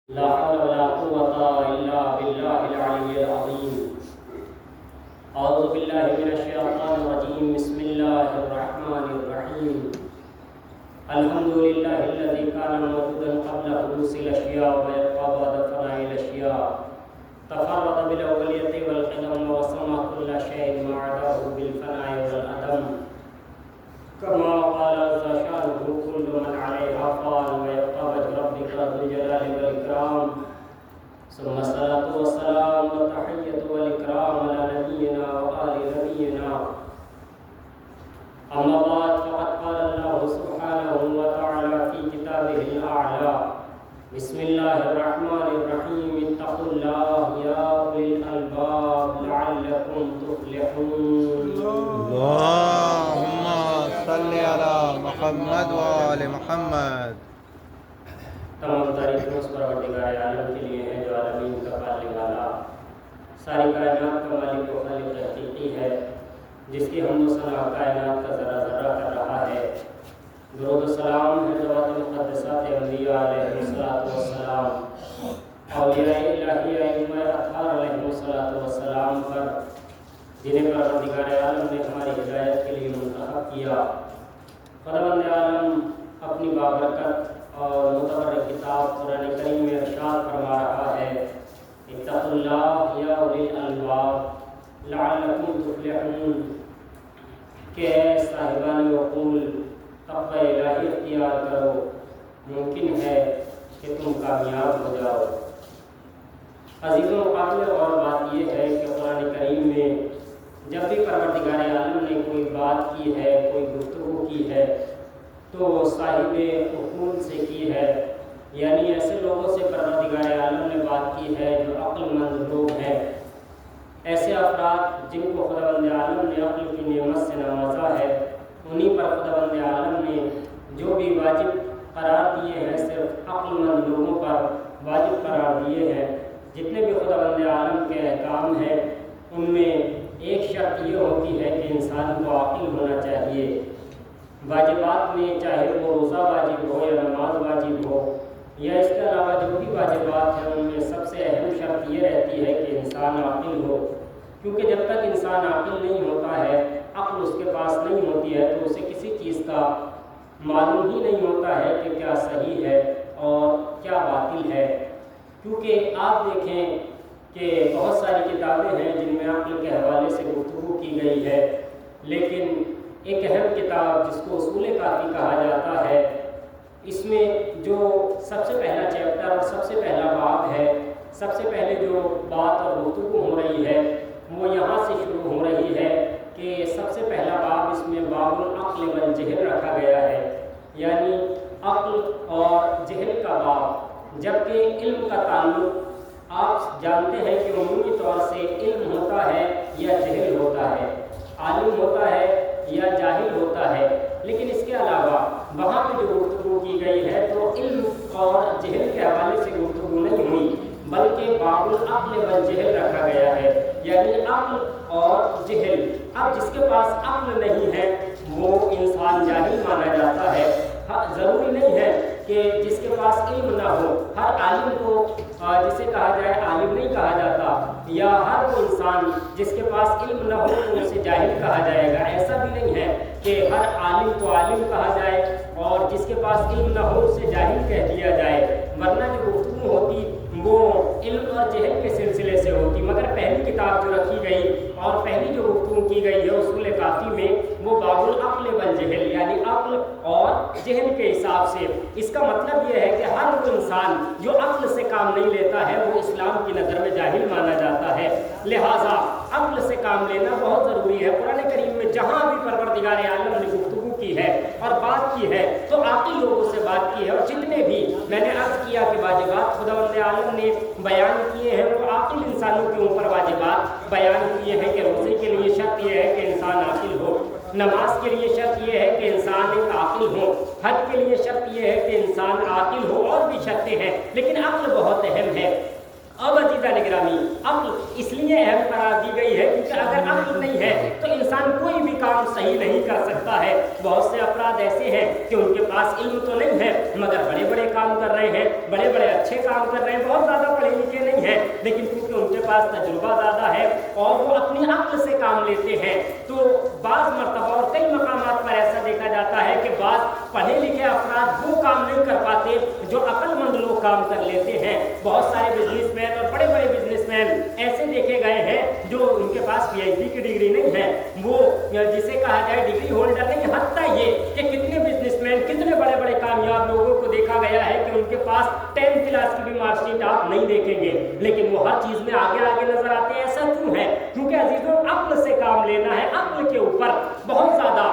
لا حول ولا قوة إلا بالله العلي العظيم. أعوذ بالله من الشيطان الرجيم. بسم الله الرحمن الرحيم. الحمد لله الذي كان موجودا قبل حدوث الأشياء ويبقى بعد فناء الأشياء. تفرد بالأولية والقدم وسمى كل شيء ما عداه بالفناء والعدم. كما قال عز شانه كل من عليها فان ويبقى وجه ربك ذو الجلال والإكرام. ثم الصلاة والسلام والتحية والإكرام على نبينا وآل نبينا. أما بعد فقد قال الله سبحانه وتعالى في كتابه الأعلى: بسم الله الرحمن الرحيم. اتقوا الله يا أولي الألباب لعلكم تفلحون. اللهم صل على محمد وآل محمد. تمام تعریفیں اس پروردگار عالم کے لیے ہیں جو عالمین کا پالنے والا، ساری کائنات کا مالک و خالق حقیقی ہے، جس کی حمد و ثنا کائنات کا ذرہ ذرہ کر رہا ہے۔ درود و سلام ہے ذوات مقدسات انبیاء علیہ الصلوۃ والسلام، اولیاء الہی ائمہ اطہار علیہ الصلوۃ والسلام پر، جنہیں پروردگار عالم نے ہماری ہدایت کے لیے منتخب کیا۔ خداوند عالم اپنی بابرکت اور متبرک کتاب قرآن کریم میں ارشاد فرما رہا ہے: اتقوا اللہ یا اولی الالباب لعلکم تفلحون، کہ اے صاحبان عقول تقوی الہی اختیار کرو، ممکن ہے کہ تم کامیاب ہو جاؤ۔ عزیزوں، قابل اور بات یہ ہے کہ قرآن کریم میں جب بھی پروردگار عالم نے کوئی بات کی ہے، کوئی گفتگو کی ہے، تو صاحب عقول سے کی ہے، یعنی ایسے لوگوں سے پروردگار عالم نے بات کی ہے جو عقل مند لوگ ہیں، ایسے افراد جن کو خداوند عالم نے عقل کی نعمت سے نوازا ہے، انہی پر خداوند عالم نے جو بھی واجب قرار دیے ہیں صرف عقل مند لوگوں پر واجب قرار دیے ہیں۔ جتنے بھی خداوند عالم کے احکام ہیں ان میں ایک شرط یہ ہوتی ہے کہ انسان کو عاقل ہونا چاہیے۔ واجبات میں چاہے وہ روزہ واجب ہو یا نماز واجب ہو یا اس کے علاوہ جو بھی واجبات ہیں ان میں سب سے اہم شرط یہ رہتی ہے کہ انسان عاقل ہو، کیونکہ جب تک انسان عاقل نہیں ہوتا ہے، عقل اس کے پاس نہیں ہوتی ہے، تو اسے کسی چیز کا معلوم ہی نہیں ہوتا ہے کہ کیا صحیح ہے اور کیا باطل ہے۔ کیونکہ آپ دیکھیں کہ بہت ساری کتابیں ہیں جن میں عقل کے حوالے سے گفتگو کی گئی ہے، لیکن ایک اہم کتاب جس کو اصول کافی کہا جاتا ہے، اس میں جو سب سے پہلا چیپٹر اور سب سے پہلا باب ہے، سب سے پہلے جو بات اور گفتگو ہو رہی ہے وہ یہاں سے شروع ہو رہی ہے کہ سب سے پہلا باب اس میں باب العقل والجہل رکھا گیا ہے، یعنی عقل اور جہل کا باب۔ جبکہ علم کا تعلق آپ جانتے ہیں کہ عمومی طور سے علم ہوتا ہے یا جہل ہوتا ہے، عالم ہوتا ہے یا جاہل ہوتا ہے، لیکن اس کے علاوہ وہاں پہ جو گفتگو کی گئی ہے تو علم اور جہل کے حوالے سے گفتگو نہیں ہوئی، بلکہ باب العقل والجہل رکھا گیا ہے، یعنی عقل اور جہل۔ اب جس کے پاس عقل نہیں ہے وہ انسان جاہل مانا جاتا ہے۔ ضروری نہیں ہے کہ جس کے پاس علم نہ ہو، ہر عالم کو جسے کہا جائے عالم نہیں کہا جاتا، یا ہر وہ انسان جس کے پاس علم نہ ہو تو اسے جاہل کہا جائے گا۔ ایسا بھی نہیں ہے کہ ہر عالم کو عالم کہا جائے اور جس کے پاس علم نہ ہو اسے جاہل کہہ دیا جائے، ورنہ جو گفتگو ہوتی وہ علم اور جہل کے سلسلے سے ہوتی۔ مگر پہلی کتاب جو رکھی گئی اور پہلی جو گفتگو کی گئی ہے اصول کافی میں، وہ باب العقل والجہل، یعنی عقل اور جہل کے حساب سے۔ اس کا مطلب یہ ہے کہ ہر وہ انسان جو عقل سے کام نہیں لیتا ہے وہ اسلام کی نظر میں جاہل مانا جاتا ہے، لہٰذا عقل سے کام لینا بہت ضروری ہے۔ قرآن کریم میں جہاں بھی پروردگار عالم نے گفتگو کی ہے اور بات کی ہے تو عاقل لوگوں سے بات کی ہے، اور جتنے بھی میں نے عرض کیا کہ واجبات خداوند عالم نے بیان کیے ہیں وہ عاقل انسانوں کے اوپر واجبات بیان کیے ہیں کہ روزے کے لیے شرط یہ ہے کہ انسان عاقل ہو، نماز کے لیے شرط یہ ہے کہ انسان ایک عاقل ہو، حج کے لیے شرط یہ ہے کہ انسان عاقل ہو، اور بھی شرطیں ہیں، لیکن عقل بہت اہم ہے۔ اب عزیزان گرامی، عقل اس لیے اہم قرار دی گئی ہے کیونکہ اگر عقل نہیں ہے تو انسان کوئی بھی کام صحیح نہیں کر سکتا ہے۔ بہت سے افراد ایسے ہیں کہ ان کے پاس علم تو نہیں ہے مگر بڑے بڑے کام کر رہے ہیں، بڑے بڑے اچھے کام کر رہے ہیں، بہت زیادہ پڑھے لکھے نہیں ہیں، لیکن کیونکہ ان کے پاس تجربہ زیادہ ہے اور وہ اپنی عقل سے کام لیتے ہیں، تو بعض مرتبہ اور کئی مقامات پر ایسا دیکھا جاتا ہے کہ بعض پڑھے لکھے افراد وہ کام نہیں کر پاتے جو عقل مند لوگ کام کر لیتے ہیں۔ بہت سارے بزنس مین اور بڑے بڑے بزنس مین ایسے دیکھے گئے ہیں جو ان کے پاس پی ایچ ڈی کی ڈگری نہیں ہے، وہ جسے کہا جائے ڈگری ہولڈر نہیں، حتیٰ یہ کہ کتنے بزنس مین کتنے بڑے بڑے کامیاب لوگوں کو دیکھا گیا ہے کہ ان کے پاس 10th کلاس کی بھی مارک شیٹ آپ نہیں دیکھیں گے، لیکن وہ ہر چیز میں آگے آگے نظر آتے ہیں۔ ایسا کیوں ہے؟ کیونکہ عزیزوں عقل سے کام لینا ہے، عقل کے اوپر بہت زیادہ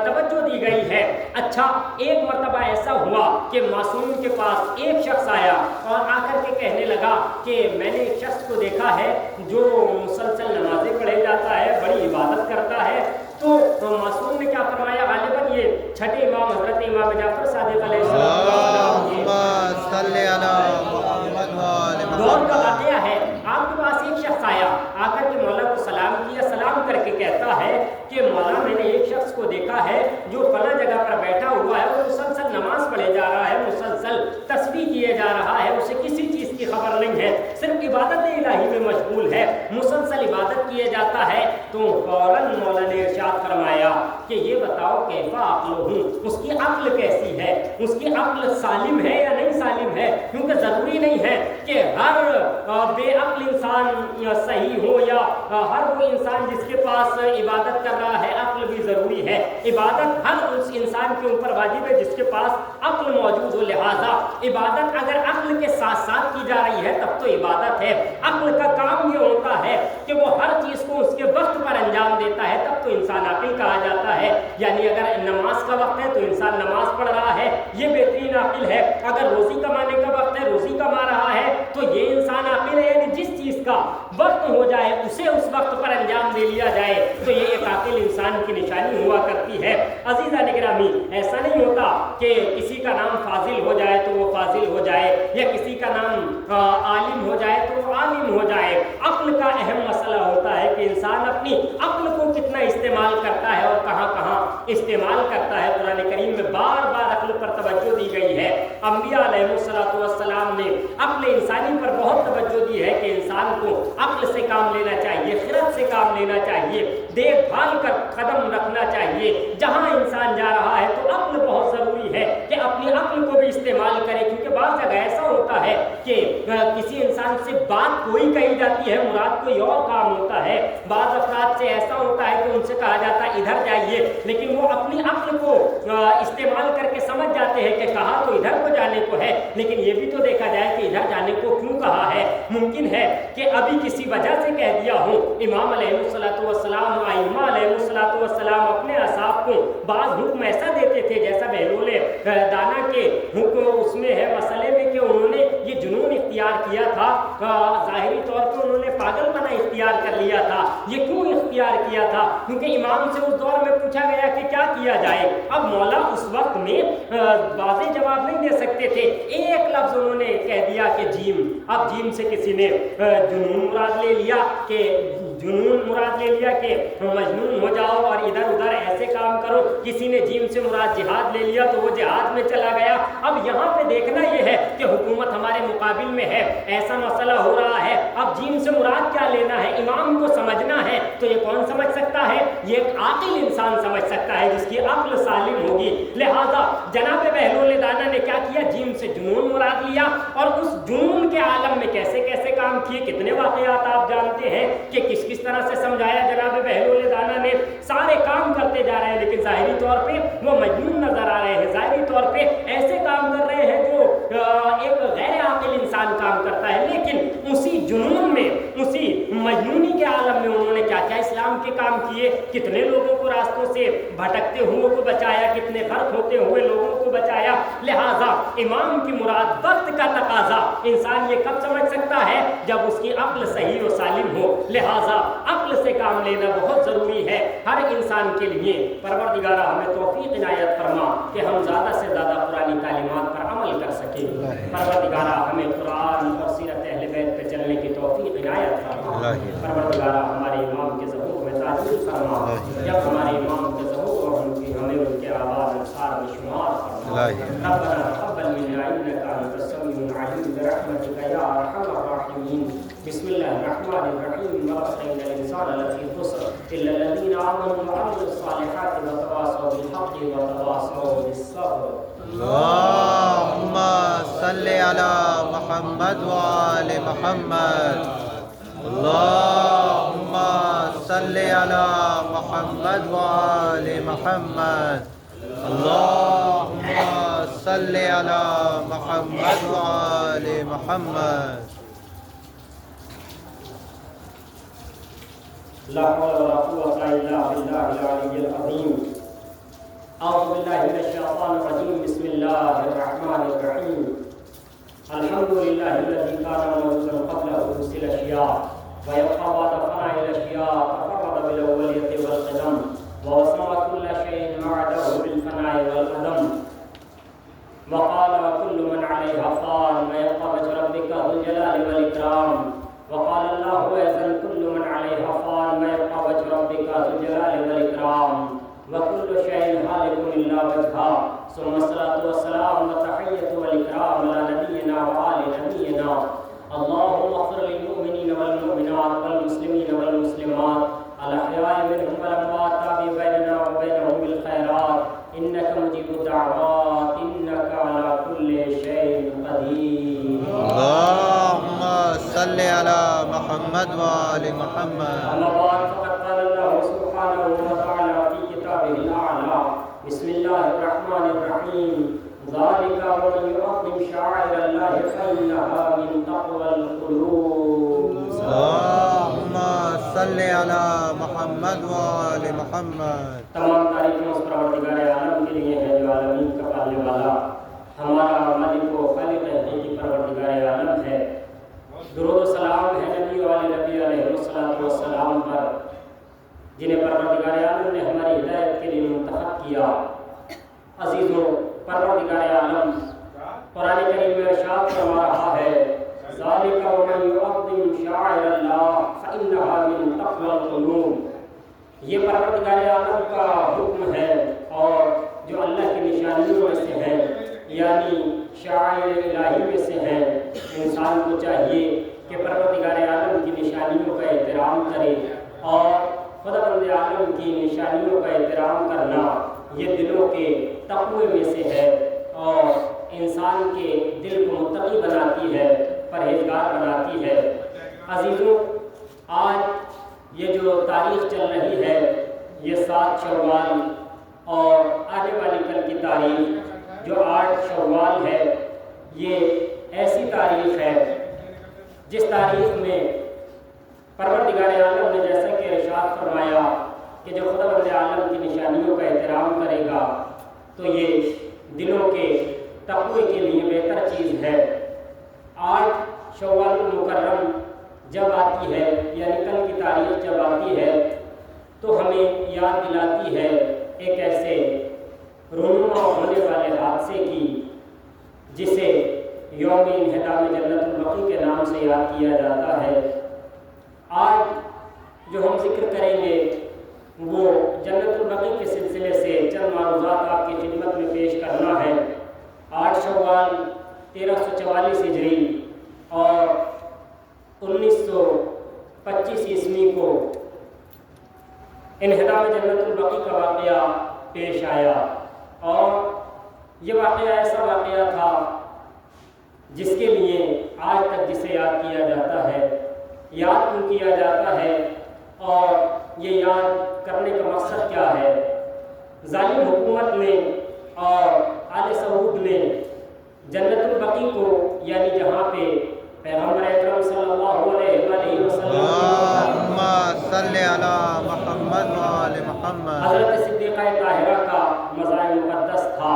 توجہ دی گئی ہے۔ اچھا، ایک مرتبہ ایسا ہوا کہ معصوم کے پاس ایک شخص آیا اور آ کر کے کہنے لگا کہ میں نے ایک شخص کو دیکھا ہے جو مسلسل نمازیں پڑھے جاتا ہے، بڑی عبادت کرتا ہے۔ تو معصوم نے کیا فرمایا؟ غالباً یہ چھٹے امام حضرت امام جعفر صادق علیہ السلام دور کا واقعہ ہے۔ آپ کے پاس ایک شخص آیا، آ کر کے مولا کو سلام کیا، سلام کر کے کہتا ہے کہ مولا میں نے ایک شخص کو دیکھا ہے جو فلاں جگہ پر بیٹھا ہوا ہے اور مسلسل نماز پڑھے جا رہا ہے، مسلسل تسبیح کیے جا رہا ہے، اسے کسی چیز کی خبر نہیں ہے، صرف عبادت الہی میں مشغول ہے، مسلسل عبادت کیے جاتا ہے۔ تو فوراً مولا نے ارشاد فرمایا کہ یہ بتاؤ کیفا عقلہ، اس کی عقل کیسی ہے، اس کی عقل سالم ہے یا نہیں سالم ہے؟ کیونکہ ضروری نہیں ہے کہ ہر بے عقل انسان صحیح ہو یا ہر وہ انسان جس کے پاس عبادت کر رہا ہے، عقل بھی ضروری ہے۔ عبادت ہر اس انسان کے اوپر واجب ہے جس کے پاس عقل موجود ہو، لہٰذا عبادت اگر عقل کے ساتھ ساتھ کی جا رہی ہے تب تو عبادت ہے۔ عقل کا کام یہ ہوتا ہے کہ وہ ہر چیز کو اس کے وقت پر انجام دیتا ہے، تب تو انسان عاقل کہا جاتا ہے۔ یعنی اگر نماز کا وقت ہے تو انسان نماز پڑھ رہا ہے، یہ بہترین عاقل ہے۔ اگر روزی کمانے کا وقت ہے، روزی کما رہا ہے، تو یہ انسان عاقل ہے۔ یعنی جس چیز کا وقت ہو جائے اسے اس وقت پر انجام دے لیا جائے تو یہ ایک عاقل انسان کی نشانی ہوا کرتی ہے۔ عزیزان گرامی، ایسا نہیں ہوتا کہ کسی کا نام فاضل ہو جائے تو وہ فاضل ہو جائے یا کسی کا نام عالم ہو جائے تو وہ عالم ہو جائے۔ عقل کا اہم مسئلہ ہوتا ہے کہ انسان اپنی عقل کو کتنا استعمال کرتا ہے اور کہاں کہاں استعمال کرتا ہے۔ قرآن کریم میں بار بار عقل پر توجہ دی گئی ہے۔ انبیاء علیہ السلام نے عقل انسانی پر بہت توجہ دی ہے کہ انسان کو عقل سے کام لینا چاہیے، خرد سے کام لینا چاہیے، دیکھ بھال کر قدم رکھنا چاہیے۔ جہاں انسان جا رہا ہے تو عقل بہت ضروری ہے کہ اپنی عقل کو بھی استعمال کرے، کیونکہ بعض جگہ ایسا ہوتا ہے کہ کسی انسان سے بات کوئی کہی جاتی ہے، مراد کوئی اور کام ہوتا ہے۔ بعض افراد سے ایسا ہوتا ہے کہ ان سے کہا جاتا ہے ادھر جائیے، لیکن وہ اپنی عقل کو استعمال کر کے سمجھ جاتے ہیں کہ کہا تو ادھر کو جانے کو ہے، لیکن یہ بھی تو دیکھا جائے کہ ادھر جانے کو کیوں کہا ہے۔ ممکن ہے کہ ابھی کسی وجہ سے کہہ دیا ہو۔ امام علیہ السلام، ائمہ علیہ السلام اپنے اصحاب کو بعض حکم ایسا دیتے تھے جیسا بہلول دانا کے حکم اس میں ہے مسئلے میں کہ انہوں نے یہ جنون اختیار کیا تھا، ظاہری طور پر انہوں نے پاگل پنا اختیار کر لیا تھا۔ یہ کیوں اختیار کیا تھا؟ کیونکہ امام سے اس دور میں پوچھا گیا کہ کیا کیا جائے۔ اب مولا اس وقت میں واضح جواب نہیں دے سکتے تھے، ایک لفظ انہوں نے کہہ دیا کہ جیم۔ اب جیم سے کسی نے جنون مراد لے لیا کہ مجنون ہو جاؤ اور ادھر ادھر ایسے کام کرو، کسی نے جیم سے مراد جہاد لے لیا تو وہ جہاد میں چلا گیا۔ اب یہاں پہ دیکھنا یہ ہے کہ حکومت ہمارے مقابل میں ہے، ایسا مسئلہ ہو رہا ہے، اب جیم سے مراد کیا لینا ہے، امام کو سمجھنا ہے، تو یہ کون سمجھ سکتا ہے؟ یہ ایک عاقل انسان سمجھ سکتا ہے جس کی عقل سالم ہوگی۔ لہذا جناب بہلول دانا نے کیا کیا؟ جیم سے جنون مراد لیا اور اس جنون کے عالم میں کیسے کیسے کام کیے، کتنے واقعات آپ جانتے ہیں کہ کس کس طرح سے سمجھایا جناب بہلول دانا نے۔ سارے کام کرتے جا رہے ہیں لیکن ظاہری طور پہ وہ مجنون نظر آ رہے ہیں، ظاہری طور پہ ایسے کام کر رہے ہیں جو ایک غیر عاقل انسان کام کرتا ہے، لیکن اسی جنون میں، اسی مجنونی کے عالم میں انہوں نے کیا کیا اسلام کے کام کیے، کتنے لوگوں کو راستوں سے بھٹکتے ہوئے کو بچایا، کتنے غرق ہوتے ہوئے لوگوں کو بچایا۔ لہٰذا امام کی مراد وقت کا تقاضا انسان یہ کب سمجھ سکتا ہے؟ جب اس کی عقل صحیح و سالم ہو۔ لہٰذا عقل سے کام لینا بہت ضروری ہے ہر انسان کے لیے۔ پروردگارہ ہمیں توفیق عنایت فرما کہ ہم زیادہ سے زیادہ قرآنی تعلیمات پر عمل کر سکیں۔ پروردگارہ ہمیں قرآن اور سیرت اہل بیت پہ چلنے کی توفیق عنایت فرما۔ پروردگارہ ہمارے امام کے ظہور میں تاجر فرما۔ چاہیے. ربنا تقبل منا انك انت السميع العليم برحمتك يا ارحم الراحمين. بسم الله الرحمن الرحيم. ووصينا الانسان لفي خسر الا الذين امنوا وعملوا الصالحات وتواصوا بالحق وتواصوا بالصبر. اللهم صل على محمد وآل محمد. اللهم صل على محمد وآل محمد. اللهم صل على محمد وآل محمد. لا حول ولا قوة إلا بالله العلي العظيم. أعوذ بالله من الشيطان الرجيم. بسم الله الرحمن الرحيم. الحمد لله الذي كان موجودا قبل حدوث الأشياء ويبقى بعد فناء الأشياء تفرد بالأولية والقدم ووصف كل شيء معده بالفناء والقدم. وقال وكل من عليها فان ويبقى وجه ربك ذو الجلال والإكرام. وقال الله أيضا كل من عليها فان ويبقى وجه ربك ذو الجلال والإكرام. وكل شيء هالك إلا وجهه. ثم الصلاة والسلام والتحية والإكرام على نبينا وآل نبينا. اللهم اغفر للمؤمنين والمؤمنات والمسلمين والمسلمات الأحياء منهم والأموات تابع بيننا وبينهم بالخيرات إنك مجيب الدعوات إنك على كل شيء قدير. اللهم صل على محمد وآل محمد. أما بعد فقد قال الله سبحانه وتعالى في كتابه الأعلى. بسم الله الرحمن الرحيم. ذلك ومن يعظم شعائر الله فإنها من تقوى القلوب. اللهم صل على محمد وآل محمد. تمام تعریفیں اس پروردگار عالم کے لیے ہے جو عالمین کا پالنے والا ہمارا مالک و خالق حقیقی پروردگار عالم ہے. درود و سلام ہے نبی والے نبی علیہ السلام پر جنہیں پروردگار عالم نے ہماری ہدایت کے لیے منتخب کیا. عزیزوں، پروردگار عالم قرآن کریم میں ارشاد فرما رہا ہے ذالک ومن یعظم شعائر اللہ فإنہا من تقوی القلوب. یہ پروردگار عالم کا حکم ہے اور جو اللہ کی نشانیوں میں سے ہے یعنی شعائر الہی میں سے ہے. انسان کو چاہیے کہ پروردگار عالم کی نشانیوں کا احترام کرے اور خداوند عالم کی نشانیوں کا احترام کرنا یہ دلوں کے تقوی میں سے ہے اور انسان کے دل کو متقی بناتی ہے، پرہیزگار بناتی ہے. عزیزوں، آج یہ جو تاریخ چل رہی ہے یہ 7 شوال اور آنے والی کل کی تاریخ جو 8 شوال ہے یہ ایسی تاریخ ہے جس تاریخ میں پروردگار عالم نے جیسا کہ ارشاد فرمایا کہ جو خداوند عالم کی نشانیوں کا احترام کرے گا تو یہ دلوں کے تقوی کے لیے بہتر چیز ہے. 8 شوال المکرم جب آتی ہے یعنی کل کی تاریخ جب آتی ہے تو ہمیں یاد دلاتی ہے ایک ایسے رونما ہونے والے حادثے کی جسے یوم انہدام جنت البقیع کے نام سے یاد کیا جاتا ہے. آج جو ہم ذکر کریں گے وہ جنت البقیع کے سلسلے سے چند معروضات آپ کی خدمت میں پیش کرنا ہے. 8 شوال 1344 ہجری اور 1925 عیسوی کو انہدام جنت البقیع کا واقعہ پیش آیا اور یہ واقعہ ایسا واقعہ تھا جس کے لیے آج تک جسے یاد کیا جاتا ہے. یاد کیوں کیا جاتا ہے اور یہ یاد کرنے کا مقصد کیا ہے؟ ظالم حکومت نے اور آل سعود نے جنت البقیع کو یعنی جہاں پہ پیغمبر اکرم صلی اللہ علیہ وآلہ وسلم اللهم صل على محمد وآل محمد. حضرت صدیقہ طاہرہ کا مزار مقدس تھا.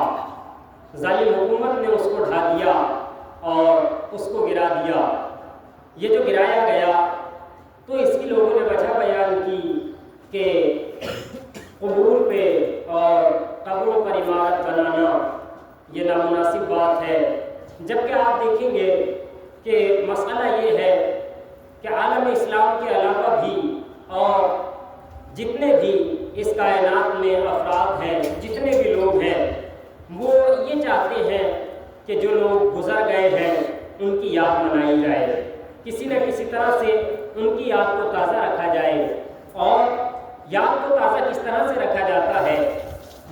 ظالم حکومت نے اس کو ڈھا دیا اور اس کو گرا دیا. یہ جو گرایا گیا تو اس کی لوگوں نے وجہ بیان کی کہ قبور پہ اور قبروں پر عمارت بنانا یہ نامناسب بات ہے. جبکہ آپ دیکھیں گے کہ مسئلہ یہ ہے کہ عالم اسلام کے علاوہ بھی اور جتنے بھی اس کائنات میں افراد ہیں، جتنے بھی لوگ ہیں، وہ یہ چاہتے ہیں کہ جو لوگ گزر گئے ہیں ان کی یاد منائی جائے، کسی نہ کسی طرح سے ان کی یاد کو تازہ رکھا جائے۔ اور یاد کو تازہ کس طرح سے رکھا جاتا ہے؟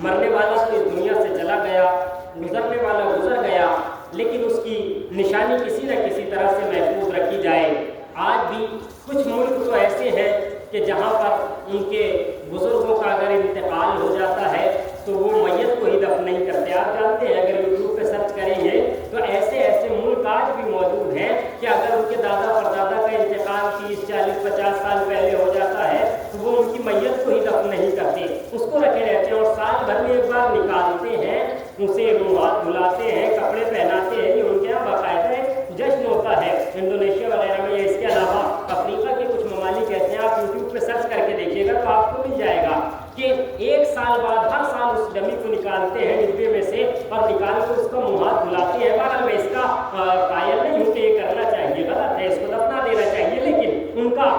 مرنے والا تو اس دنیا سے چلا گیا، گزرنے والا گزر گیا، لیکن اس کی نشانی کسی نہ کسی طرح سے محفوظ رکھی جائے۔ آج بھی کچھ ملک تو ایسے ہیں کہ جہاں پر ان کے بزرگوں کا اگر انتقال ہو جاتا ہے تو وہ میت کو ہی دفن نہیں کرتے۔ آپ جانتے ہیں، اگر یوٹیوب پہ سرچ کریں گے تو ایسے ایسے ملک آج بھی موجود ہیں کہ اگر ان کے دادا پردادا کا انتقال 30 40 50 سال پہلے ہو جاتا ہے تو وہ ان کی میت کو ہی دفن نہیں کرتے، اس کو رکھے رہتے ہیں اور سال بھر میں ایک بار نکالتے ہیں، اسے منہ ہاتھ دھلاتے ہیں، کپڑے پہناتے ہیں۔ یہ ان کے یہاں باقاعدہ ایک جشن ہوتا ہے انڈونیشیا وغیرہ میں۔ اس کے علاوہ افریقہ کے کچھ ممالک ایسے ہیں، آپ یوٹیوب پہ سرچ کر کے دیکھیے گا تو آپ کو مل جائے گا کہ ایک سال بعد ہر سال اس ڈمی کو نکالتے ہیں ڈبے میں سے اور نکال کے اس کا منہ ہاتھ دھلاتے ہیں۔ بہرحال میں اس کا قائل نہیں ہوں کہ یہ کرنا چاہیے، غلط ہے، اس کو دفنا دینا چاہیے، لیکن ان کا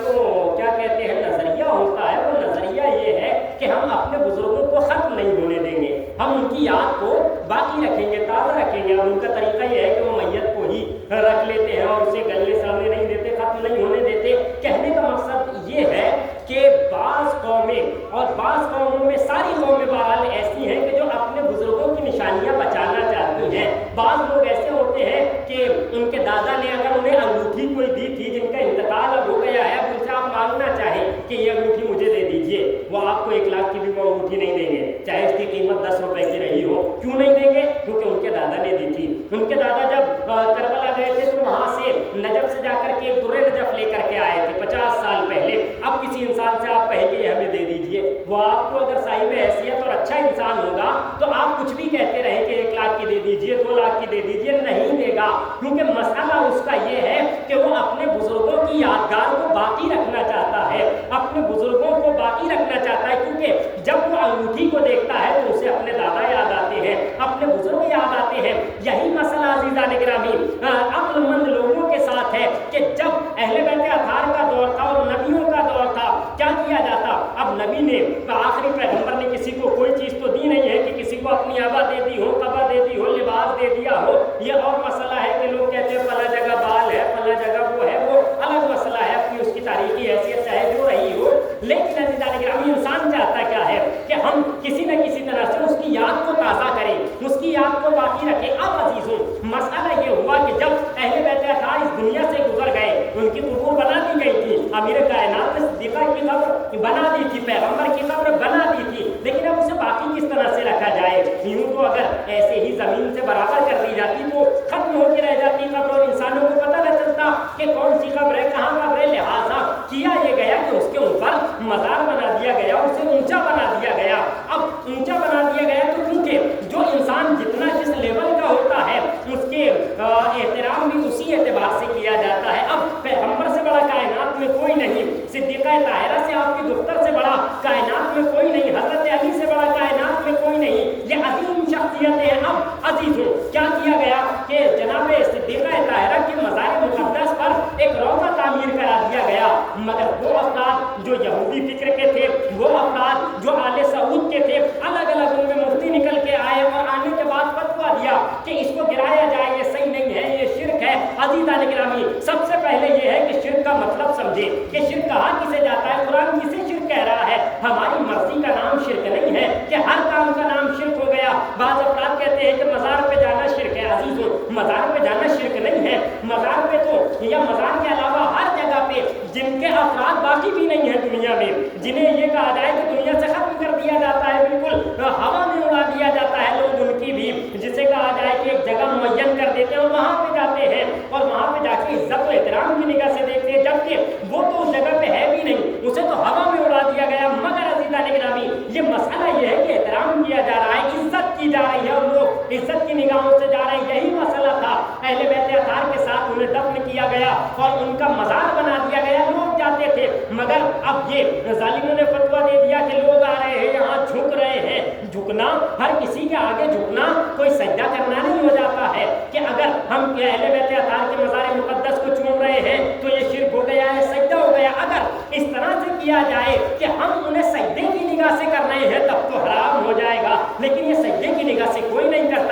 جو کیا کہتے ہیں نظریہ ہوتا ہے، وہ نظریہ یہ ہے کہ ہم اپنے بزرگوں کو ختم نہیں ہونے دیں گے، ہم ان کی یاد کو باقی رکھیں گے، تازہ رکھیں گے۔ اب ان کا طریقہ یہ ہے کہ وہ میت کو ہی رکھ لیتے ہیں اور اسے گلنے سامنے نہیں دیتے، ختم نہیں ہونے دیتے۔ کہنے کا مقصد یہ ہے کہ بعض قومیں اور بعض قوموں میں، ساری قومیں بہرحال ایسی ہیں کہ جو اپنے بزرگوں کی نشانیاں بچانا چاہتی ہیں۔ بعض لوگ ایسے ہوتے ہیں کہ ان کے دادا نے اگر انہیں انگوٹھی کوئی دی تھی، جن کا انتقال اب ہو گیا ہے، اب ان سے آپ مانگنا چاہیں کہ یہ انگوٹھی مجھے دے دیجئے، وہ آپ کو 1 لاکھ کی بھی وہ انگوٹھی نہیں دیں گے، چاہے اس کی قیمت 10 روپے کی رہی ہو۔ کیوں نہیں دیں گے؟ کیونکہ ان کے دادا نے دی تھی۔ ان کے دادا جب کربلا گئے تھے تو وہاں سے نجف سے جا کر کے درے نجف لے کر کے آئے تھے 50 سال پہلے۔ اب کسی انسان سے آپ کہیں کہ یہ ہمیں دے دیجئے، وہ آپ کو اگر صاحب حیثیت اور اچھا انسان ہوگا تو آپ کچھ بھی کہتے رہیں کہ 1 لاکھ کی دے دیجئے، 2 لاکھ کی دے دیجئے، نہیں دے گا، کیونکہ مسئلہ اس کا یہ ہے کہ وہ اپنے بزرگوں کی یادگار کو باقی رکھنا چاہتا ہے، اپنے بزرگوں کو باقی رکھنا چاہتا ہے، کیونکہ جب وہ انگوٹھی کو دیکھتا ہے تو اسے اپنے دادا یاد آتے ہیں، اپنے بزرگ یاد آتے ہیں۔ یہی مسئلہ عزیزان گرامی عقل مند لوگوں کے ساتھ ہے کہ جب اہل بیت اطہار کا دور تھا اور نبیوں کا دور تھا، کیا کیا جاتا؟ اب نبی نے، آخری پیغمبر نے کسی کو کوئی چیز تو دی نہیں ہے کہ کسی کو اپنی آبا دے دی ہو، قبا دے دی ہو، لباس دے دیا ہو۔ یہ اور مسئلہ ہے کہ لوگ کہتے ہیں فلاں جگہ بال ہے، فلاں جگہ وہ ہے، وہ الگ مسئلہ ہے، اپنی اس کی تاریخی حیثیت چاہے جو رہی ہو۔ لیکن عزیزان گرامی انسان چاہتا کیا ہے کہ ہم کسی نہ کسی طرح سے اس کی یاد کو تازہ کریں، اس کی یاد کو باقی رکھیں۔ اب عزیزوں مسئلہ یہ ہوا کہ جب اہل بیت اطہار اس دنیا سے گزر گئے، ان کی قبور بنا دی گئی تھی، امیر کائنات نے صدیقہ کی قبر بنا دی تھی، پیغمبر کی قبر بنا دی تھی، لیکن اب اسے باقی کس طرح سے رکھا جائے؟ یوں تو اگر ایسے ہی زمین سے برابر کر دی جاتی تو ختم ہو کے رہ جاتی قبر اور انسانوں کو پتہ نہ چلتا کہ کون سی قبر ہے، کہاں قبر ہے۔ لہٰذا کیا یہ گیا کہ اس کے اوپر مزار بنا دیا گیا، اسے اونچا بنا دیا گیا۔ اب اونچا بنا دیا گیا تو کیونکہ جو انسان جتنا جس لیول کا ہوتا ہے اس کے احترام بھی اسی اعتبار سے کیا جاتا ہے۔ اب پیغمبر سے بڑا کائنات میں کوئی نہیں، صدیقہ طاہرہ سے آپ کی دختر سے بڑا کائنات میں کوئی نہیں، حضرت علی سے بڑا کائنات میں کوئی نہیں، یہ عظیم شخصیت ہے۔ اب عزیزوں کیا کیا گیا کہ جناب صدیقہ طاہرہ کے مزار مقدس پر ایک روضہ تعمیر کرا دیا گیا، مگر وہ افراد جو یہودی فکر کے تھے، وہ افراد جو آل سعود کے تھے، الگ الگ ان میں مفتی نکل کے آئے اور آنے کے بعد فتویٰ دیا کہ اس کو گرایا جائے، یہ صحیح نہیں ہے، یہ شرک ہے۔ عزیزان گرامی سب سے پہلے یہ ہے کہ شرک کا مطلب سمجھے کہ شرک کہاں کسے جاتا ہے، قرآن کسے شرک کہہ رہا ہے۔ ہماری مرضی کا نام شرک نہیں ہے کہ ہر کام کا نام شرک ہو گیا۔ بعض افراد کہتے ہیں کہ مزار پہ جانا شرک ہے۔ عزیزوں مزار پہ جانا شرک نہیں ہے، مزار پہ تو یا مزار کے علاوہ ہر جگہ پہ جن کے افراد باقی بھی نہیں ہیں دنیا میں، جنہیں یہ کہا جائے کہ دنیا سے ختم کر دیا جاتا ہے، بالکل ہوا میں اڑا دیا جاتا ہے، لوگ ان کی بھی، جسے کہا جائے کہ ایک جگہ معین کر دیتے ہیں اور وہاں پہ جاتے ہیں اور وہاں پہ جا کے عزت و احترام کی نگاہ سے دیکھتے ہیں، جبکہ وہ تو اس جگہ پہ ہے بھی نہیں، اسے تو ہوا میں اڑا دیا گیا۔ مگر عزیزان گرامی یہ مسئلہ یہ ہے کہ احترام کیا جا رہا ہے، عزت کی جا رہی ہے اور لوگ عزت کی نگاہوں سے جا رہے ہیں۔ یہی مسئلہ تھا اہل بیت اطہار کے ساتھ، انہیں دفن کیا گیا اور ان کا مزار بنا دیا گیا، لوگ جاتے تھے۔ مگر اب یہ ظالموں نے فتویٰ دے دیا کہ لوگ آ رہے ہیں یہاں جھک رہے ہیں۔ جھکنا ہر کسی کے آگے جھکنا کوئی سجدہ کرنا نہیں ہو جاتا ہے کہ اگر ہم اہل بیت اطہار کے مزار مقدس کو چوم رہے ہیں تو یہ شرک ہو گیا ہے، سجدہ ہو گیا۔ اگر اس طرح سے کیا جائے کہ ہم انہیں سجدے کی نگاہ سے کر رہے ہیں تب تو حرام ہو جائے گا، لیکن یہ سجدے کی نگاہ سے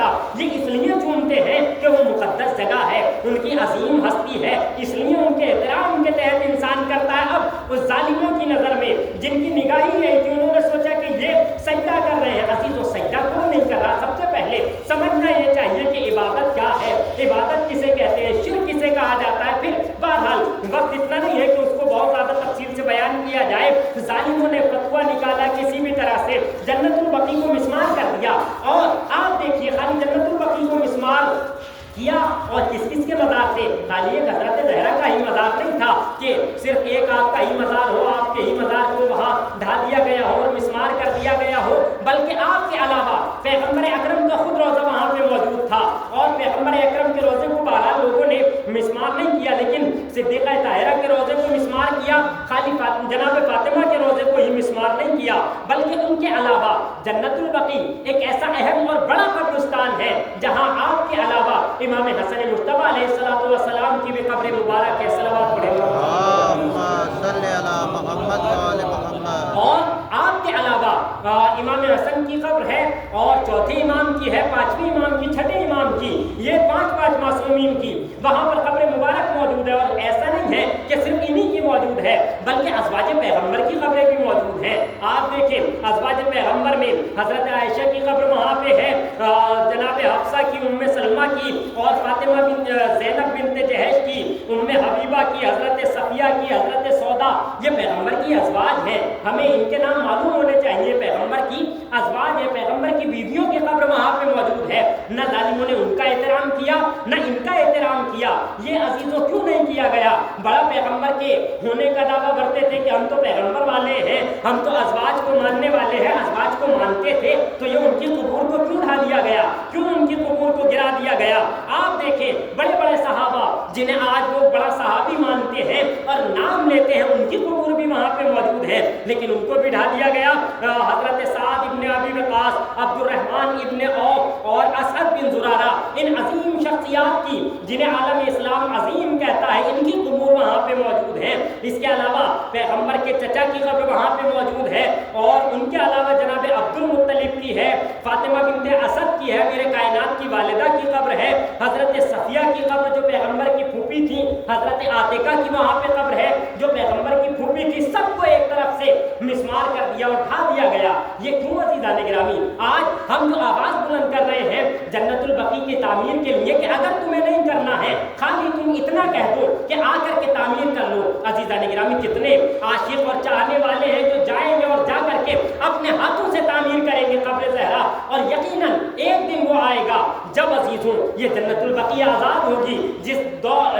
جاتا. یہ اس لیے چونتے ہیں کہ وہ مقدس جگہ ہے, ان کی عظیم ہستی ہے, اس لیے ان کے احترام کے تحت انسان کرتا ہے. اب اس ظالموں کی نظر میں جن کی نگاہیں نہیں تھی, انہوں نے سوچا کہ یہ سجدہ کر رہے ہیں. عزیزو, سجدہ کون نہیں کر رہا؟ سب سے پہلے سمجھنا یہ چاہیے کہ عبادت کیا ہے, عبادت کسے کہتے ہیں, شرک کسے کہا جاتا ہے. پھر بہرحال وقت اتنا نہیں ہے کہ اس کو بہت زیادہ تفصیل سے بیان کیا جائے. ظالموں نے فتویٰ نکالا کسی بھی طرح سے, جنت البقیع کو مسمار کر دیا. اور آپ دیکھیے, خالی جنت البقیع کو مسمار کیا اور کس کس کے مزار تھے؟ خالی ایک حضرت زہرا کا ہی مزار نہیں تھا کہ صرف ایک آپ کا ہی مزار ہو, آپ کے ہی مزار کو وہاں ڈھا دیا گیا ہو اور مسمار کر دیا گیا ہو, بلکہ آپ کے علاوہ پیغمبر اکرم کا خود روزہ وہاں پہ موجود تھا. اور پیغمبر اکرم کے روزے کو بہرحال لوگوں نے مسمار نہیں کیا, لیکن صدیقہ طاہرہ کے روزے کو مسمار کیا. خالی جناب فاطمہ کے روزے کو ہی مسمار نہیں کیا, بلکہ ان کے علاوہ جنت البقیع ایک ایسا اہم اور بڑا قبرستان ہے جہاں آپ کے علاوہ امام حسن مجتبیٰ علیہ السلام کی بھی قبر مبارک ہے. صلوات پڑھیں. اللہم صلی علی محمد و آل محمد. اور آپ کے علاوہ امام حسن کی قبر ہے, اور چوتھے امام کی ہے, پانچویں امام کی, چھٹے امام کی, یہ پانچ معصومین کی وہاں پر قبر مبارک موجود ہے. اور ایسا نہیں ہے کہ صرف انہی کی موجود ہے, بلکہ ازواج پیغمبر کی قبریں بھی موجود ہیں. آپ دیکھیں, ازواج پیغمبر میں حضرت عائشہ کی قبر وہاں پہ ہے, جناب حفصہ کی, ام سلمہ کی, اور فاطمہ بن زینب بنت جہش کی, ام حبیبہ کی, حضرت صفیہ کی, حضرت سودا, یہ پیغمبر کی ازواج ہیں. ہمیں ان کے نام معلوم ہونے چاہیے. پیغمبر کی ازواج ہے, پیغمبر کی بیویوں کی قبر وہاں پہ موجود ہے. نہ ظالموں نے ان کا احترام کیا, نہ ان کا احترام کیا. یہ عزیزوں کیوں نہیں کیا گیا؟ بڑا پیغمبر کے ہونے کا دعویٰ کرتے تھے کہ ہم تو پیغمبر والے ہیں, ہم تو ازواج کو ماننے والے ہیں, ازواج کو مانتے تھے, تو یہ ان کی قبور کو کیوں ڈھا دیا گیا, کیوں ان کی قبور کو گرا دیا گیا؟ آپ دیکھیں, بڑے بڑے صحابہ جنہیں آج لوگ بڑا صحابی مانتے ہیں اور نام لیتے ہیں, ان کی قبور بھی وہاں پہ موجود ہے, لیکن ان کو بھی ڈھا دیا گیا. حضرت سعد ابن ابی وقاص, عبد الرحمن ابن عوف اور اسعد بن زرارہ, ان عظیم شخصیات کی جنہیں عالم اسلام عظیم کہتا ہے, ان کی قبور وہاں پہ موجود ہیں. اس کے علاوہ پیغمبر کے چچا کی قبر وہاں پہ موجود ہے, اور ان کے علاوہ جناب عبد المطلب کی ہے, فاطمہ بنت اسد کی ہے, میرے کائنات کی والدہ کی قبر ہے, حضرت صفیہ کی قبر جو پیغمبر کی پھوپھی تھی, حضرت عاتقہ کی وہاں پہ قبر ہے جو پیغمبر کی پھوپھی تھی. سب کو ایک طرف سے مسمار کر دیا اور اٹھا دیا گیا. یہ کیوں عزیزان گرامی؟ آج ہم جو آواز بلند کر رہے ہیں جنت البقیع کی تعمیر کے لیے کہ اگر تمہیں نہیں کرنا ہے, خالی تم اتنا کہہ دو کہ آ کر کے تعمیر کر لو. عزیزان گرامی, کتنے عاشق اور چاہنے والے ہیں جو جائیں گے اور جا کر کے اپنے ہاتھوں سے تعمیر کریں گے قبر زہرا, اور یقیناً ایک دن وہ آئے گا جب عزیزوں یہ جنت البقیع آزاد ہوگی.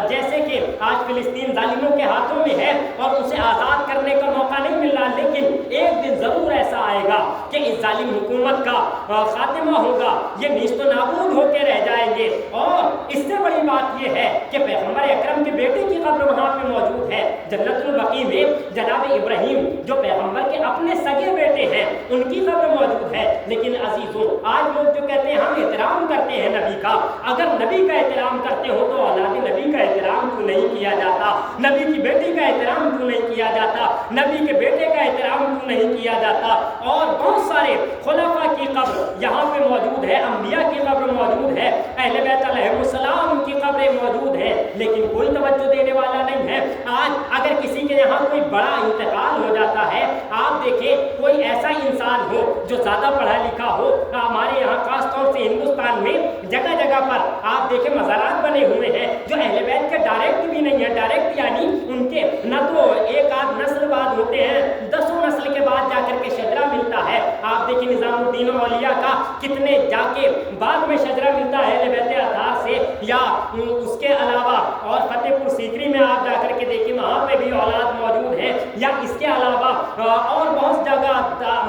جیسے کہ آج فلسطین ظالموں کے ہاتھوں میں ہے اور اسے آزاد کرنے کا موقع نہیں مل رہا, لیکن ایک دن ضرور ایسا آئے گا کہ اس ظالم حکومت کا خاتمہ ہوگا, یہ نیست و نابود ہو کے رہ جائیں گے. اور اس سے بڑی بات یہ ہے کہ پیغمبر اکرم کے بیٹے کی قبر وہاں پہ موجود ہے جنت البقیع میں. جناب ابراہیم جو پیغمبر کے اپنے سگے بیٹے ہیں, ان کی قبر موجود ہے. لیکن عزیزوں, آج لوگ جو کہتے ہیں ہم احترام کرتے ہیں نبی کا, اگر نبی کا احترام کرتے ہو تو اولاد نبی کا احترام کیوں نہیں کیا جاتا, نبی کی بیٹی کا احترام کیوں نہیں کیا جاتا, نبی کے بیٹے کا احترام کیوں نہیں کیا جاتا؟ اور بہت سارے خلفاء کی قبر یہاں پہ موجود ہے, انبیاء کی قبر موجود ہے, اہل بیت علیہ السلام کی قبریں موجود ہیں, لیکن کوئی توجہ دینے والا نہیں ہے. آج اگر کسی کے یہاں کوئی بڑا انتقال ہو جاتا ہے, آپ دیکھیں کوئی ایسا انسان ہو جو زیادہ پڑھا لکھا ہو, ہمارے یہاں خاص طور سے ہندوستان میں جگہ جگہ پر آپ دیکھیں مزارات بنے ہوئے ہیں جو اہل بیت کے ڈائریکٹ بھی نہیں ہے. ڈائریکٹ یعنی ان کے نہ تو ایک آدھ نسل بعد ہوتے ہیں, 10 نسل کے بعد جا کر کے شجرہ ملتا ہے. آپ دیکھیں نظام الدین اولیاء کا کتنے جا کے بعد میں شجرہ ملتا ہے اہل بیت اطہار سے, یا اس کے علاوہ اور فتح پور سیکری میں آپ جا کر کے دیکھیں وہاں پہ بھی اولاد موجود ہیں, یا اس کے علاوہ اور بہت جگہ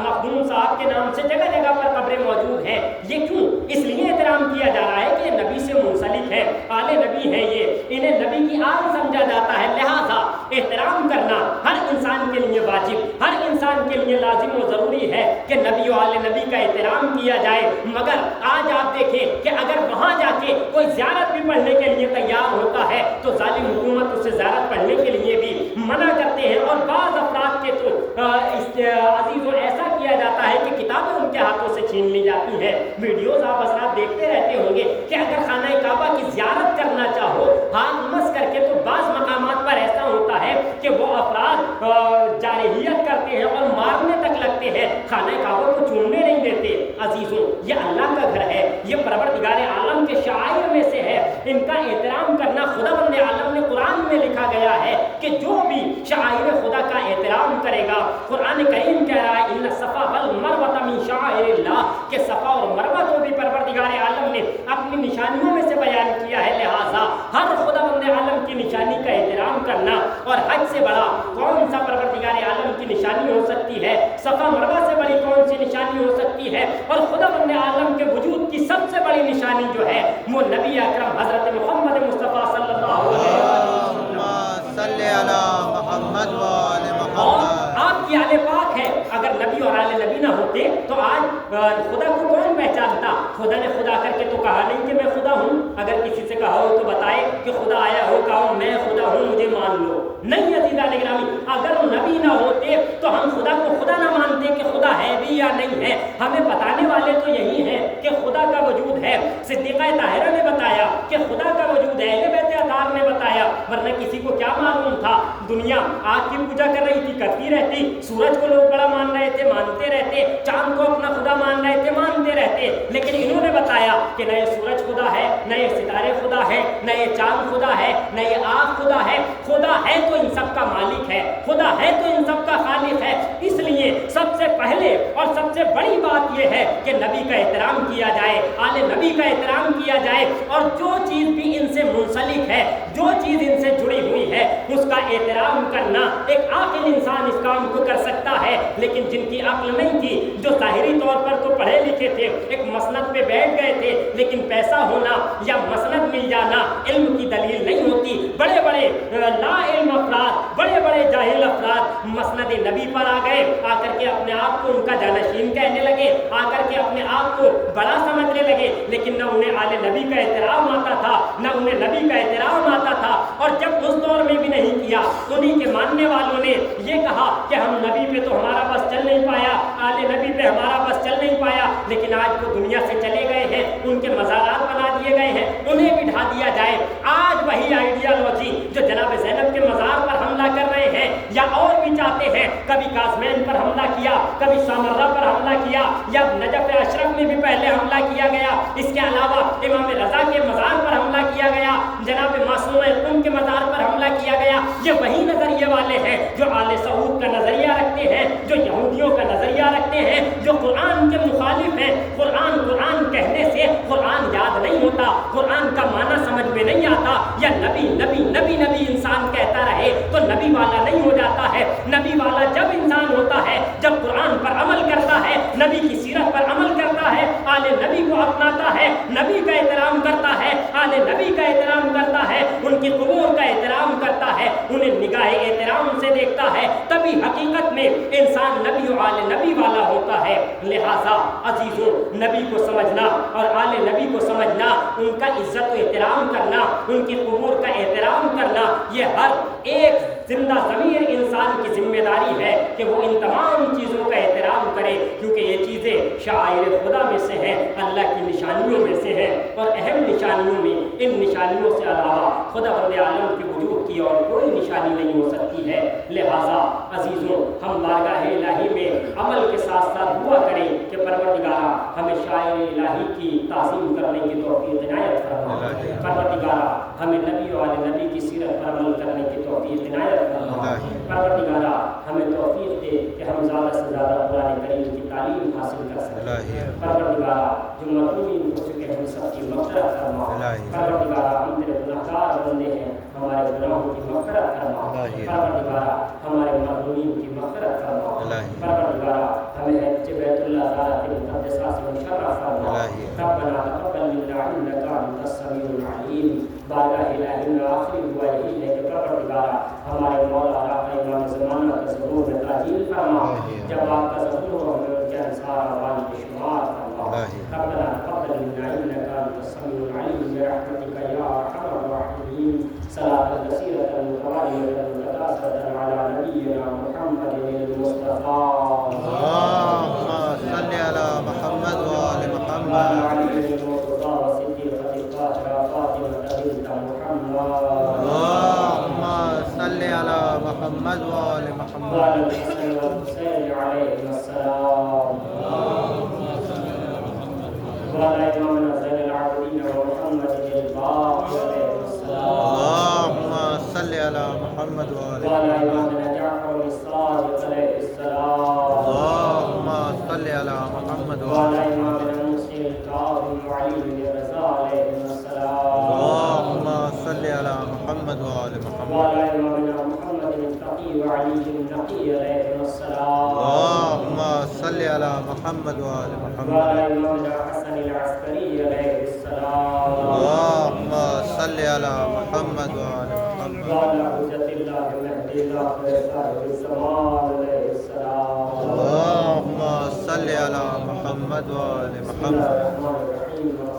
مخدوم صاحب کے نام سے جگہ جگہ پر قبریں موجود ہیں. یہ کیوں؟ اس لیے احترام کیا جا رہا ہے کہ نبی سے منسلک ہے, آل نبی ہے, یہ انہیں نبی کی آل سمجھا جاتا ہے. لہذا احترام کرنا ہر انسان کے لیے واجب, ہر انسان کے لیے لازم و ضروری ہے کہ نبی و آل نبی کا احترام کیا جائے. مگر آج آپ دیکھیں کہ اگر وہاں جا کے کوئی زیارت بھی پڑھنے کے لیے تیار ہوتا ہے تو ظالم حکومت اسے زیارت پڑھنے کے لیے بھی منع کرتے ہیں، اور بعض افراد کے تو عزیزوں ایسا کیا جاتا ہے کہ کتابیں ان کے ہاتھوں سے چھین لی جاتی ہیں۔ ویڈیوز آپ حضرات دیکھتے رہتے ہوں گے کہ اگر خانہ کعبہ کی زیارت کرنا چاہو ہاتھ مس کر کے، تو بعض مقامات پر ایسا ہوتا ہے کہ وہ افراد جارحیت کرتے ہیں اور مارنے تک لگتے ہیں، خانہ کعبہ کو چھونے نہیں دیتے۔ عزیزوں یہ اللہ کا گھر ہے، یہ پروردگار عالم کے شعائر میں سے ہے، ان کا احترام کرنا خداوند عالم نے قرآن میں لکھا گیا ہے کہ جو بھی شعائر خدا کا احترام کرے گا، قرآن کریم کہہ رہا ہے ان الصفا والمروہ من شعائر اللہ، کہ صفا اور مروہ کو بھی پروردگار عالم نے اپنی نشانیوں میں سے بیان کیا ہے، لہٰذا ہر خداوند عالم کی نشانی کا احترام کرنا، اور حج سے بڑا کون سا پروردگار عالم کی نشانی ہو سکتی ہے، صفا مروہ سے بڑی کون سی نشانی ہو سکتی ہے، اور خداوند عالم کے وجود کی سب سے بڑی نشانی جو ہے وہ نبی اکرم حضرت محمد مصطفیٰ صلی اللہ علیہ وسلم صلی علی محمد و آل محمد۔ آپ کی آل پاک ہے، اگر نبی اور آل نبی نہ ہوتے تو آج خدا کو کون پہچانتا؟ خدا نے خدا کر کے تو کہا نہیں کہ میں خدا ہوں، اگر کسی سے کہا ہو تو بتائے کہ خدا آیا ہو، کہا ہو میں خدا ہوں مجھے مان لو، نہیں عزیزان گرامی، اگر نبی نہ ہوتے تو ہم خدا کو خدا نہ مانتے کہ خدا ہے بھی یا نہیں ہے، ہمیں بتانے والے تو یہی ہیں کہ خدا کا وجود ہے، صدیقہ طاہرہ نے بتایا کہ خدا کا وجود ہے، اہل بیت اطہار نے بتایا، ورنہ کسی کو کیا معلوم تھا؟ دنیا آگ کی پوجا کر رہی تھی، کرتی رہتی، سورج کو لوگ بڑا مان رہے تھے، مانتے رہتے، چاند کو اپنا خدا مان رہے تھے، مانتے رہتے، لیکن انہوں نے بتایا کہ نہ یہ سورج خدا ہے، نہ یہ ستارے خدا ہے، نہ یہ چاند خدا ہے، نہ یہ آگ خدا ہے، خدا ہے تو ان سب کا مالک ہے، خدا ہے تو ان سب کا خالق ہے۔ اس لیے سب سے پہلے اور سب سے بڑی بات یہ ہے کہ نبی کا احترام کیا جائے، آل نبی کا احترام کیا جائے، اور جو چیز بھی ان سے منسلک ہے، جو چیز ان سے جڑی ہوئی ہے، اس کا احترام کرنا ایک عاقل انسان اس کام کو کر سکتا ہے، لیکن جن کی عقل نہیں تھی، جو ظاہری طور پر تو پڑھے لکھے تھے، ایک مسند پہ بیٹھ گئے تھے، لیکن پیسہ ہونا یا مسند مل جانا علم کی دلیل نہیں ہوتی۔ بڑے بڑے لا علم افراد، بڑے بڑے جاہل افراد مسند نبی پر آ گئے، آ کر کے اپنے آپ کو ان کا جانشین کہنے لگے، آ کر کے اپنے آپ کو بڑا سمجھنے لگے، لیکن نہ انہیں آل نبی کا احترام آتا تھا، نہ انہیں نبی کا احترام آتا تھا، اور جب اس دور میں بھی نہیں کیا، انہیں کے ماننے والوں نے یہ کہا کہ ہم نبی پہ تو ہمارا بس چل نہیں پایا، آل نبی پہ ہمارا بس چل نہیں پایا، لیکن آج وہ دنیا سے چلے گئے ہیں، ان کے مزارات بنا دیے گئے ہیں، انہیں بھی ڈھا دیا جائے۔ آج وہی آئیڈیالوجی جو جناب زینب کے مزار پر حملہ کر رہے ہیں یا اور بھی چاہتے ہیں، کبھی قاسمین پر حملہ کیا، کبھی سامرہ پر حملہ کیا، یا نجف اشرف میں بھی پہلے حملہ کیا گیا، اس کے علاوہ امام رضا کے مزار پر حملہ کیا گیا، جناب معصومہ قم کے مزار پر حملہ کیا گیا، یہ وہی نظریے والے ہیں جو آل سعود کا نظریہ رکھتے ہیں، جو یہودیوں کا نظریہ رکھتے ہیں، جو قرآن کے مخالف ہیں۔ قرآن کہنے سے قرآن یاد نہیں ہوتا، قرآن کا معنی سمجھ میں نہیں آتا، یا نبی نبی نبی نبی انسان کہتا رہے تو نبی والا نہیں ہو جاتا ہے۔ نبی والا جب انسان ہوتا ہے جب قرآن پر عمل کرتا ہے، نبی کی سیرت پر عمل کرتا ہے، آل نبی کو اپناتا ہے، نبی کا احترام کرتا ہے، آل نبی کا احترام کرتا ہے، ان کی قبور کا احترام کرتا ہے، انہیں نگاہ احترام سے دیکھتا ہے، تبھی حقیقت میں انسان نبی و آل نبی والا ہوتا ہے۔ لہٰذا عزیزوں، نبی کو سمجھنا اور آل نبی کو سمجھنا، ان کا عزت و احترام کرنا، ان کی قبور کا احترام کرنا، یہ ہر ایک زندہ ضمیر انسان کی ذمہ داری ہے کہ وہ ان تمام چیزوں کا احترام کرے، کیونکہ یہ چیزیں شعائر خدا میں سے ہیں، اللہ کی نشانیوں میں سے ہیں، اور اہم نشانیوں میں ان نشانیوں سے علاوہ خداوند عالم کے وجود کی اور کوئی نشانی نہیں ہو سکتی ہے۔ لہٰذا عزیزوں، ہم بارگاہ الہی میں عمل کے ساتھ ساتھ دعا کریں کہ پروردگارہ ہمیں شاعر الہی کی تعظیم کرنے کی توفیق عنایت فرما، پروردگارہ ہمیں نبی و آل نبی کی سیرت پر عمل کرنے کی توفیق عنایت فرما، پروردگارہ ہمیں توفیق دے کہ ہم زیادہ سے زیادہ قرآن کریم کی تعلیم حاصل کر سکیں، پروردگارہ جو مرحومین ہو چکے ہیں ہم سب کی مغفرت فرما، پروردگارہ ہم تیرے گناہگار بندے ہیں، ہمارے گناہوں کی مغفرت فرما، پروردگارہ ہمارے مرحومین کی مغفرت فرما، پروردگارہ ہمیں حج بیت اللہ زیارت مقدسہ سے مشرف فرما، ربنا تقبل منا انک انت السمیع العلیم۔ بارگاہ الہی میں آخری دعا یہی ہے کہ پروردگارہ ہمارے مولا آقا امام زمانہ کے ظہور میں تعجیل فرما، جب آپ کا ظہور ہو ہمیں ان کے انصار اوان کے شمار فرما، ربنا تقبل منا إنك أنت السميع العليم برحمتك يا أرحم الراحمين. صلاة كثيرة متوالية متكاثرة على نبينا محمد المصطفى. اللهم صل على محمد وآل وعلى محمد. علي المرتضى وصديقة الطاهرة فاطمة بنت محمد. اللهم صل على محمد وآل وعلى محمد. الحسن والحسين عليهما السلام. وعلى إمامنا زين العابدين ومحمد الباقر عليه السلام. اللهم صل على محمد وآل وعلى محمد. إمامنا جعفر الصادق عليه السلام. اللهم صل على محمد وآل وعلى محمد. إمامنا مسلم الكاظم وعلي بن رضا عليهما السلام. اللهم صل على محمد وآل محمد. وعلى إمامنا محمد التقي وعلي النقي عليهما السلام. اللهم صل على محمد وآل محمد. وعلى إمامنا حسن العسكري عليه السلام. اللهم صل على محمد وآل محمد. وعلى حجة الله مهدي الآخر صاحب الزمان عليه السلام. اللهم صل على محمد وآل بسم الله محمد. الرحمن الرحيم.